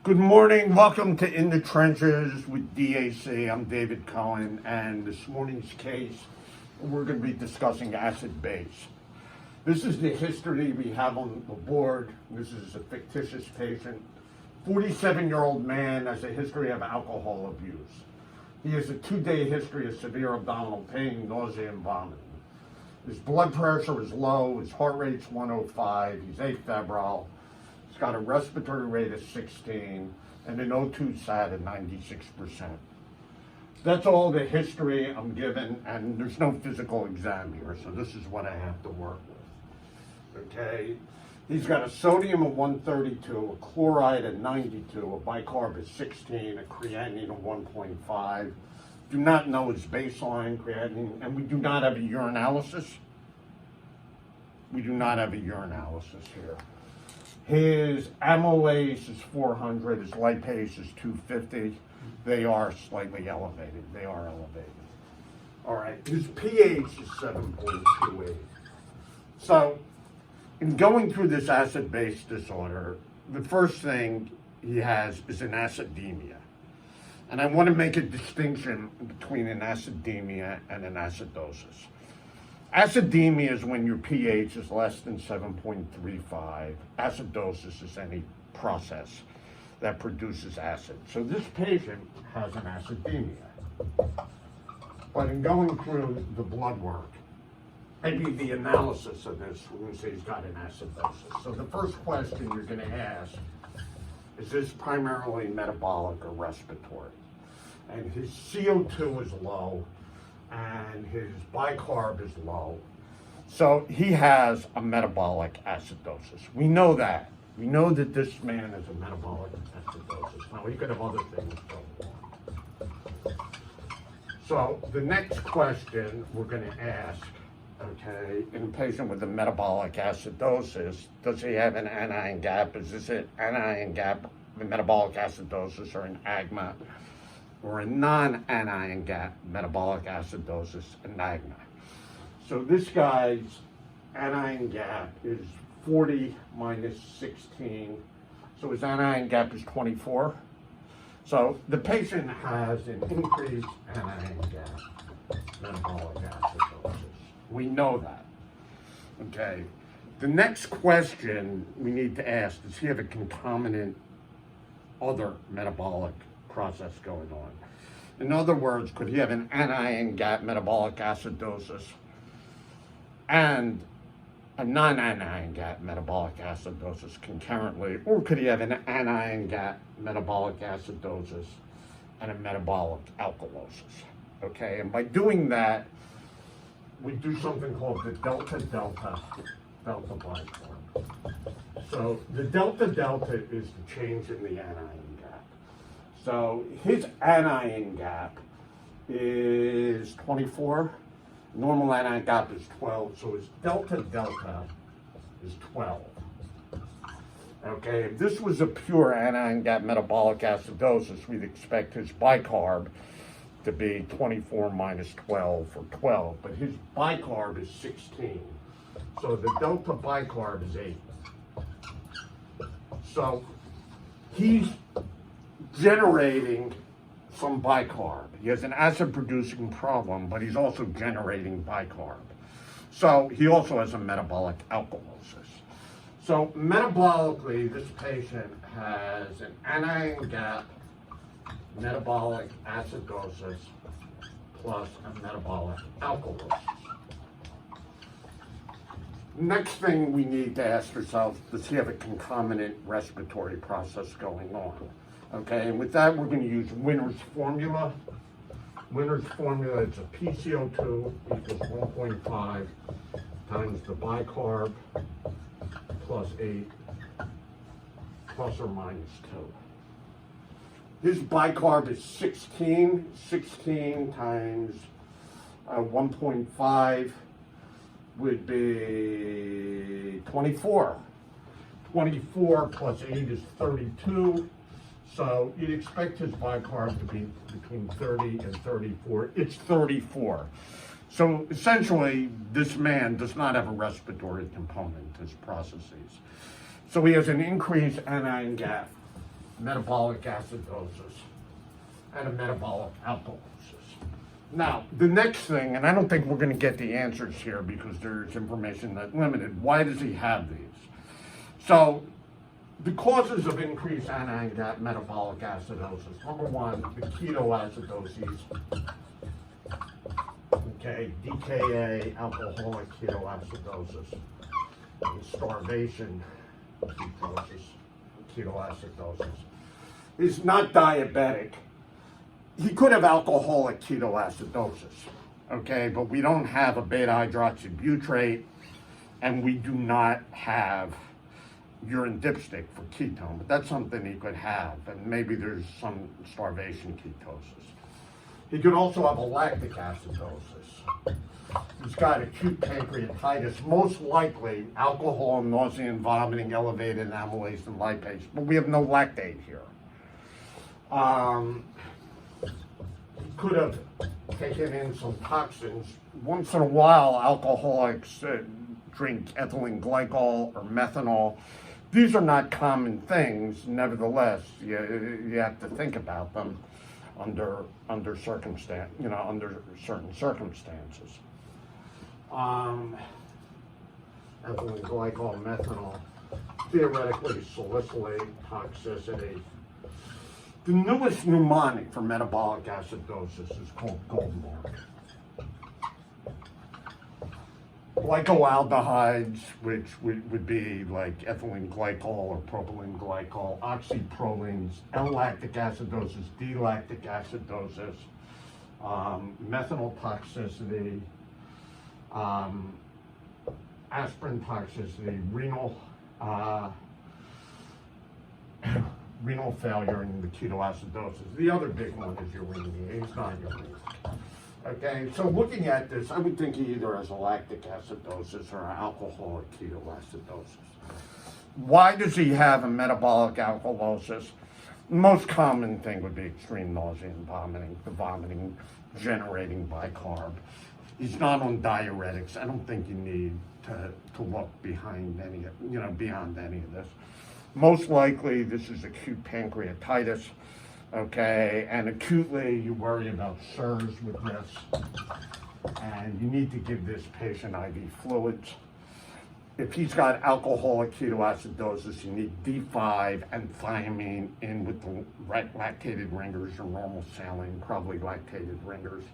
Good morning. Welcome to In the Trenches with DAC. I'm David Cohen, and this morning's case, we're going to be discussing acid base. This is the history we have on the board. This is a fictitious patient. 47-year-old man has a history of alcohol abuse. He has a 2-day history of severe abdominal pain, nausea, and vomiting. His blood pressure is low. His heart rate's 105. He's afebrile. He's got a respiratory rate of 16 and an O2 sat at 96%. That's all the history I'm given, and there's no physical exam here, so this is what I have to work with. Okay, he's got a sodium of 132, a chloride at 92, a bicarb at 16, a creatinine of 1.5. Do not know his baseline creatinine, and we do not have a urinalysis. We do not have a urinalysis here. His amylase is 400, his lipase is 250. They are slightly elevated. They are elevated. All right, his pH is 7.28. So, in going through this acid-base disorder, the first thing he has is an acidemia. And I want to make a distinction between an acidemia and an acidosis. Acidemia is when your pH is less than 7.35. Acidosis is any process that produces acid. So this patient has an acidemia. But in going through the blood work, maybe the analysis of this, we're going to say he's got an acidosis. So the first question you're going to ask, is this primarily metabolic or respiratory? And his CO2 is low, and his bicarb is low. So he has a metabolic acidosis. We know that. We know that this man has a metabolic acidosis. Now, he could have other things going on. So the next question we're going to ask, okay, in a patient with a metabolic acidosis, does he have an anion gap? Is this an anion gap, the metabolic acidosis, or an AGMA? Or a non-anion gap metabolic acidosis, an AGMA. So this guy's anion gap is 40 minus 16. So his anion gap is 24. So the patient has an increased anion gap metabolic acidosis. We know that. Okay. The next question we need to ask, does he have a concomitant other metabolic process going on? In other words, could he have an anion gap metabolic acidosis and a non-anion gap metabolic acidosis concurrently, or could he have an anion gap metabolic acidosis and a metabolic alkalosis? Okay, and by doing that, we do something called the delta-delta bicarb. So the delta-delta is the change in the anion gap. So his anion gap is 24. Normal anion gap is 12. So his delta-delta is 12. Okay, if this was a pure anion gap metabolic acidosis, we'd expect his bicarb to be 24 minus 12 or 12. But his bicarb is 16. So the delta bicarb is 8. So he's generating some bicarb. He has an acid-producing problem, but he's also generating bicarb. So he also has a metabolic alkalosis. So metabolically, this patient has an anion gap metabolic acidosis plus a metabolic alkalosis. Next thing we need to ask ourselves, does he have a concomitant respiratory process going on? Okay, and with that, we're going to use Winner's formula. Winner's formula is a PCO2 equals 1.5 times the bicarb plus 8 plus or minus 2. His bicarb is 16. 16 times 1.5 would be 24. 24 plus 8 is 32. So you'd expect his bicarb to be between 30 and 34. It's 34. So essentially, this man does not have a respiratory component to his processes. So he has an increased anion gap metabolic acidosis, and a metabolic alkalosis. Now, the next thing, and I don't think we're going to get the answers here because there's information that's limited. Why does he have these? So, the causes of increased anaerobic metabolic acidosis. Number one, the ketoacidoses. Okay, DKA, alcoholic ketoacidosis, and starvation ketoacidosis. He's not diabetic. He could have alcoholic ketoacidosis, okay, but we don't have a beta hydroxybutyrate, and we do not have urine dipstick for ketone, but that's something he could have, and maybe there's some starvation ketosis. He could also have a lactic acidosis. He's got acute pancreatitis, most likely alcohol, nausea, and vomiting, elevated amylase and lipase, but we have no lactate here. He could have taken in some toxins. Once in a while, alcoholics drink ethylene glycol or methanol. These are not common things. Nevertheless, you have to think about them under circumstance, under certain circumstances. Ethylene glycol, methanol, theoretically salicylate toxicity. The newest mnemonic for metabolic acidosis is called Goldmark. Glycoaldehydes, which would be like ethylene glycol or propylene glycol, oxyprolines, L-lactic acidosis, D-lactic acidosis, methanol toxicity, aspirin toxicity, renal failure, and the ketoacidosis. The other big one is uremia. He's not uremic. Okay, so looking at this, I would think he either has a lactic acidosis or an alcoholic ketoacidosis. Why does he have a metabolic alkalosis? The most common thing would be extreme nausea and vomiting, the vomiting generating bicarb. He's not on diuretics. I don't think you need to look behind beyond any of this. Most likely, this is acute pancreatitis. Okay, and acutely you worry about SIRS with this, and you need to give this patient IV fluids. If he's got alcoholic ketoacidosis, you need D5 and thiamine in with the lactated ringers or normal saline, probably lactated ringers.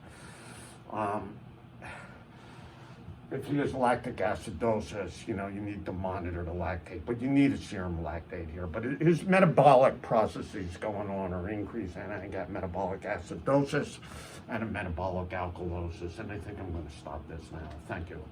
If he has lactic acidosis, you need to monitor the lactate, but you need a serum lactate here. But his metabolic processes going on are increased anaerobic metabolic acidosis and a metabolic alkalosis. And I think I'm going to stop this now. Thank you.